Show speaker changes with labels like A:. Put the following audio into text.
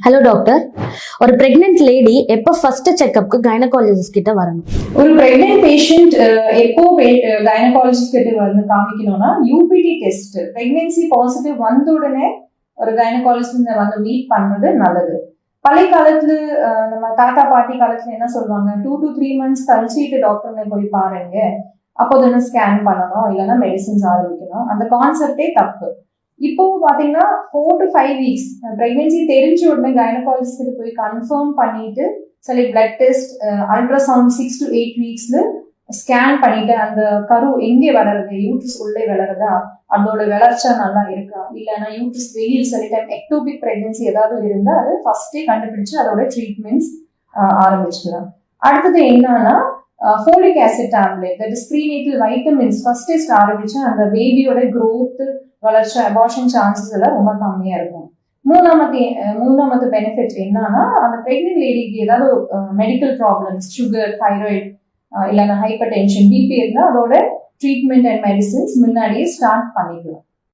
A: Hello doctor, ஒரு pregnant lady எப்போ first செக்அப்க்கு gynaecologist கிட்ட வரணும்?
B: ஒரு பிரெக்னென்ட் பேஷண்ட் எப்போ கைனகாலஜிஸ்ட் கிட்ட வந்து காமிக்கணும்னா யூபிடி டெஸ்ட் பிரெக்னன்சி பாசிட்டிவ் வந்த உடனே ஒரு கைனகாலஜிஸ்ட் வந்து மீட் பண்றது நல்லது. பழைய காலத்துல நம்ம தாத்தா பாட்டி காலத்துல என்ன சொல்லுவாங்க, 2 to 3 months கழிச்சுட்டு டாக்டர்ல போய் பாருங்க, அப்போதானே ஸ்கேன் பண்ணணும், இல்லைன்னா மெடிசின்ஸ் ஆரம்பிக்கணும். அந்த கான்செப்டே தப்பு. இப்போ பாத்தீங்கன்னா 4 to 5 weeks பிரெக்னன்சி தெரிஞ்ச உடனே கைனகாலஜிஸ்ட் கிட்ட போய் கன்ஃபார்ம் பண்ணிட்டு சில பிளட் டெஸ்ட், அல்ட்ராசவுண்ட் 6 to 8 weeksல ஸ்கேன் பண்ணிட்டு அந்த கரு எங்கே வளருது, யூட்ரஸ் உள்ளே வளருதா, அதோட வளர்ச்சா நல்லா இருக்கா, இல்லைன்னா யூட்ரஸ் வெளியில் சில டைம் எக்டோபிக் பிரெக்னன்சி ஏதாவது இருந்தா அது ஃபர்ஸ்டே கண்டுபிடிச்சு அதோட ட்ரீட்மெண்ட்ஸ் ஆரம்பிச்சுக்கலாம். அடுத்தது என்னன்னா folic acid tablet, that is prenatal vitamins ஃபர்ஸ்டே ஆரம்பிச்சு அந்த பேபியோட growth வளர்ச்சி அபார்ஷன் சான்சஸ் எல்லாம் ரொம்ப கம்மியா இருக்கும். மூணாமது பெனிஃபிட் என்னன்னா அந்த பிரெக்னென்ட் லேடிக்கு ஏதாவது மெடிக்கல் ப்ராப்ளம்ஸ், சுகர், தைராய்டு, இல்லைன்னா ஹைப்பர் டென்ஷன், பிபி இருந்தால் அதோட ட்ரீட்மெண்ட் அண்ட் மெடிசின்ஸ் முன்னாடியே ஸ்டார்ட் பண்ணிக்கலாம்.